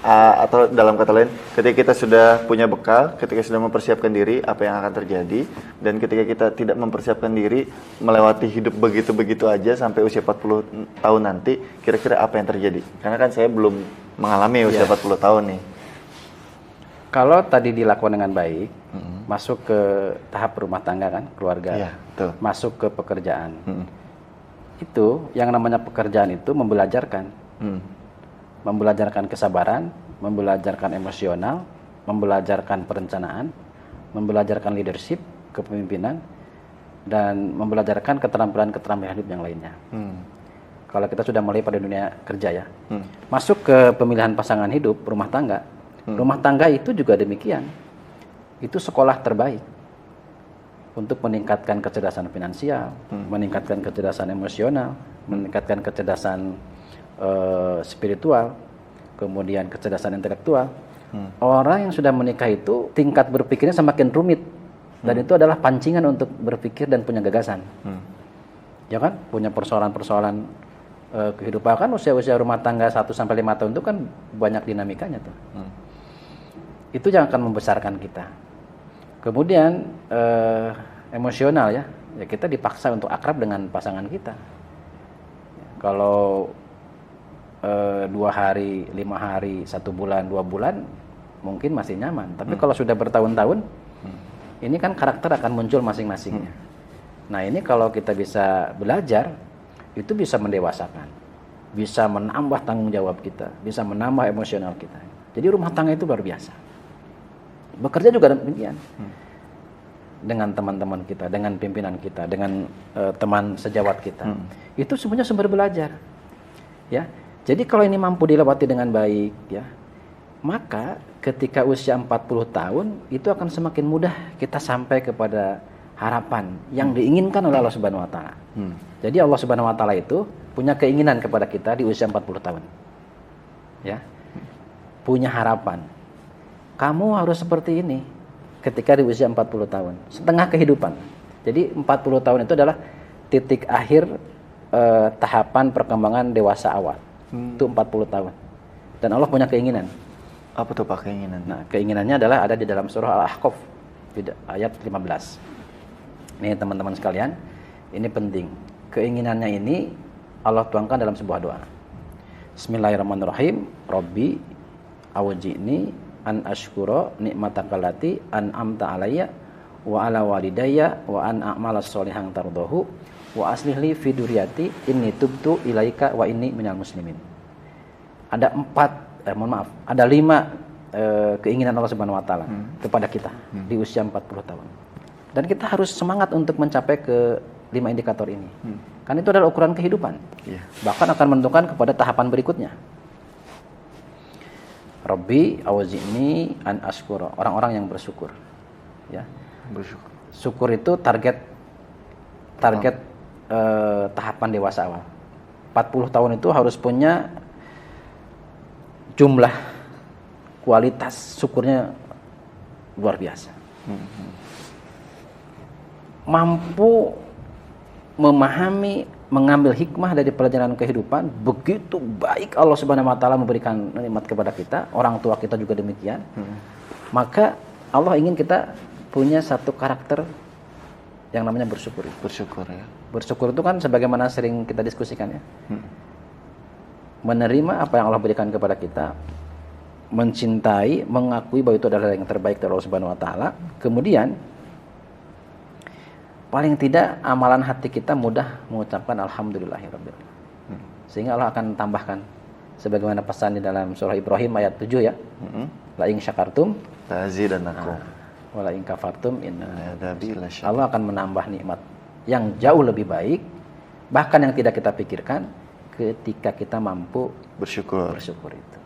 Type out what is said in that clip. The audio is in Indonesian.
atau dalam kata lain, ketika kita sudah punya bekal, ketika sudah mempersiapkan diri, apa yang akan terjadi, dan ketika kita tidak mempersiapkan diri, melewati hidup begitu-begitu aja sampai usia 40 tahun nanti, kira-kira apa yang terjadi? Karena kan saya belum mengalami usia 40 tahun nih. Kalau tadi dilakukan dengan baik, masuk ke tahap rumah tangga kan, keluarga, masuk ke pekerjaan, itu yang namanya pekerjaan itu membelajarkan. Membelajarkan kesabaran, membelajarkan emosional, membelajarkan perencanaan, membelajarkan leadership, kepemimpinan, dan membelajarkan keterampilan-keterampilan hidup yang lainnya. Kalau kita sudah mulai pada dunia kerja ya, masuk ke pemilihan pasangan hidup, rumah tangga itu juga demikian. Itu sekolah terbaik untuk meningkatkan kecerdasan finansial, meningkatkan kecerdasan emosional, meningkatkan kecerdasan spiritual, kemudian kecerdasan intelektual. Orang yang sudah menikah itu tingkat berpikirnya semakin rumit, dan itu adalah pancingan untuk berpikir dan punya gagasan. Ya kan, punya persoalan-persoalan kehidupan kan, usia-usia rumah tangga 1-5 tahun itu kan banyak dinamikanya tuh. Itu yang akan membesarkan kita. Kemudian emosional ya kita dipaksa untuk akrab dengan pasangan kita. Kalau 2 hari, 5 hari, 1 bulan, 2 bulan mungkin masih nyaman. Tapi kalau sudah bertahun-tahun, ini kan karakter akan muncul masing-masingnya. Nah ini kalau kita bisa belajar, itu bisa mendewasakan, bisa menambah tanggung jawab kita, bisa menambah emosional kita. Jadi rumah tangga itu luar biasa. Bekerja juga demikian. Dengan teman-teman kita, dengan pimpinan kita, dengan teman sejawat kita. Itu semuanya sumber belajar. Ya. Jadi kalau ini mampu dilewati dengan baik, ya, maka ketika usia 40 tahun itu akan semakin mudah kita sampai kepada harapan yang diinginkan oleh Allah Subhanahu wa taala. Jadi Allah Subhanahu wa taala itu punya keinginan kepada kita di usia 40 tahun. Ya. Punya harapan. Kamu harus seperti ini ketika di usia 40 tahun, setengah kehidupan. Jadi 40 tahun itu adalah titik akhir tahapan perkembangan dewasa awal. Itu 40 tahun. Dan Allah punya keinginan. Apa tuh Pak keinginan? Nah, keinginannya adalah ada di dalam surah Al-Ahqaf ayat 15. Nih teman-teman sekalian, ini penting. Keinginannya ini Allah tuangkan dalam sebuah doa. Bismillahirrahmanirrahim. Rabbi awji'ni an ashkura ni'matakallati an'amta alayya wa ala walidayya wa an a'mala sholihan tardahu wa aslih li fi dzurriyyati inni tubtu ilaika wa inni minal muslimin. Ada 5 keinginan Allah Subhanahu wa taala kepada kita di usia 40 tahun. Dan kita harus semangat untuk mencapai ke 5 indikator ini. Karena itu adalah ukuran kehidupan. Bahkan akan menentukan kepada tahapan berikutnya. Rabbi awzi'ni an ashkura, orang-orang yang bersyukur. Ya. Bersyukur. Syukur itu target tahapan dewasa awal. 40 tahun itu harus punya jumlah kualitas syukurnya luar biasa. Mampu memahami, mengambil hikmah dari pelajaran kehidupan. Begitu baik Allah Subhanahu wa taala memberikan nikmat kepada kita, orang tua kita juga demikian. Maka Allah ingin kita punya satu karakter yang namanya bersyukur. Bersyukur ya. Bersyukur itu kan sebagaimana sering kita diskusikan ya. Menerima apa yang Allah berikan kepada kita, mencintai, mengakui bahwa itu adalah yang terbaik dari Allah Subhanahu wa taala. Kemudian paling tidak amalan hati kita mudah mengucapkan alhamdulillahirabbil alamin. Sehingga Allah akan tambahkan sebagaimana pesan di dalam surah Ibrahim ayat 7 ya. La in syakartum ta'zidannakum. Wala in kafartum inna Allah akan menambah nikmat yang jauh lebih baik, bahkan yang tidak kita pikirkan ketika kita mampu bersyukur itu.